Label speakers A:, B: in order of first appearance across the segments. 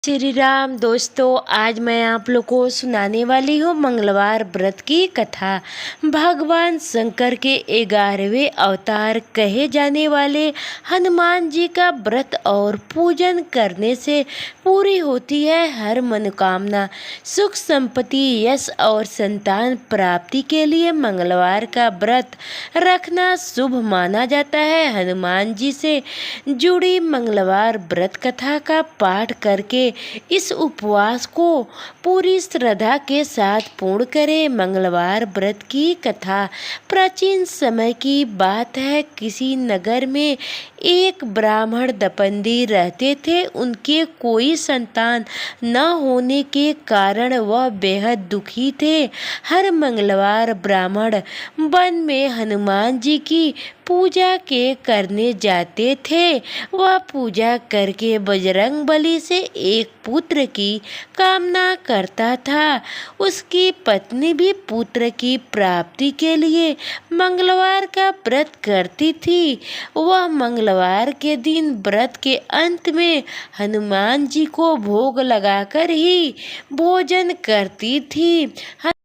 A: श्री राम दोस्तों, आज मैं आप लोग को सुनाने वाली हूँ मंगलवार व्रत की कथा। भगवान शंकर के 11वें अवतार कहे जाने वाले हनुमान जी का व्रत और पूजन करने से पूरी होती है हर मनोकामना। सुख संपत्ति, यश और संतान प्राप्ति के लिए मंगलवार का व्रत रखना शुभ माना जाता है। हनुमान जी से जुड़ी मंगलवार व्रत कथा का पाठ करके इस उपवास को पूरी श्रद्धा के साथ पूर्ण करें। मंगलवार व्रत की कथा प्राचीन समय की बात है। किसी नगर में एक ब्राह्मण दंपति रहते थे। उनके कोई संतान न होने के कारण वह बेहद दुखी थे। हर मंगलवार ब्राह्मण वन में हनुमान जी की पूजा के करने जाते थे। वह पूजा करके बजरंगबली से एक पुत्र की कामना करता था। उसकी पत्नी भी पुत्र की प्राप्ति के लिए मंगलवार का व्रत करती थी। वह मंगलवार के दिन व्रत के अंत में हनुमान जी को भोग लगाकर ही भोजन करती थी।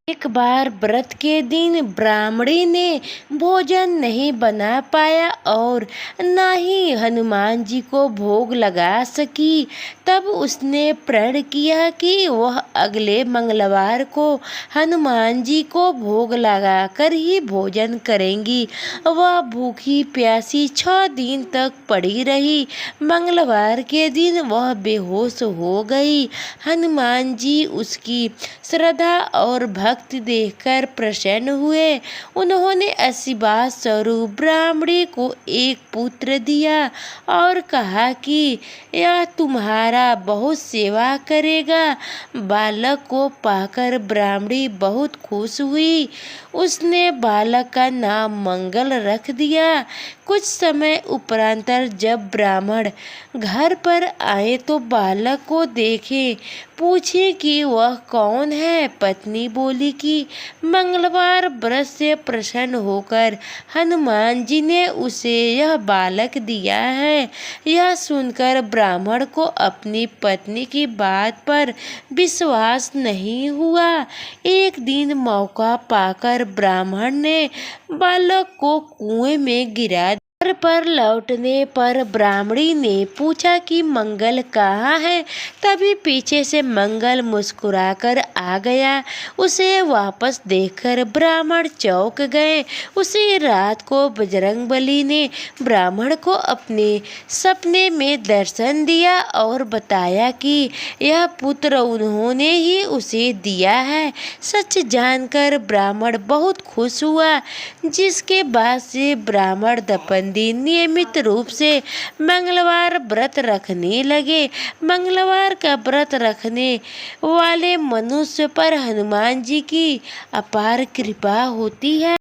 A: एक बार व्रत के दिन ब्राह्मणी ने भोजन नहीं बना पाया और न ही हनुमान जी को भोग लगा सकी। तब उसने प्रण किया कि वह अगले मंगलवार को हनुमान जी को भोग लगाकर ही भोजन करेंगी। वह भूखी प्यासी 6 दिन तक पड़ी रही। मंगलवार के दिन वह बेहोश हो गई। हनुमान जी उसकी श्रद्धा और भक्ति देखकर प्रसन्न हुए। उन्होंने आशीर्वाद स्वरूप ब्राह्मणी को एक पुत्र दिया और कहा कि यह तुम्हारा बहुत सेवा करेगा। बालक को पाकर ब्राह्मणी बहुत खुश हुई। उसने बालक का नाम मंगल रख दिया। कुछ समय उपरांत जब ब्राह्मण घर पर आए तो बालक को देखे, पूछे कि वह कौन है। पत्नी बोली कि मंगलवार व्रत से प्रसन्न होकर हनुमान जी ने उसे यह बालक दिया है। यह सुनकर ब्राह्मण को अपनी पत्नी की बात पर विश्वास नहीं हुआ। एक दिन मौका पाकर ब्राह्मण ने बालक को कुएं में गिरा। घर पर लौटने पर ब्राह्मणी ने पूछा कि मंगल कहाँ है। तभी पीछे से मंगल मुस्कुराकर आ गया। उसे वापस देखकर ब्राह्मण चौंक गए। उसी रात को बजरंगबली ने ब्राह्मण को अपने सपने में दर्शन दिया और बताया कि यह पुत्र उन्होंने ही उसे दिया है। सच जानकर ब्राह्मण बहुत खुश हुआ, जिसके बाद से ब्राह्मण दंपति नियमित रूप से मंगलवार व्रत रखने लगे। मंगलवार का व्रत रखने वाले मनुष्य पर हनुमान जी की अपार कृपा होती है।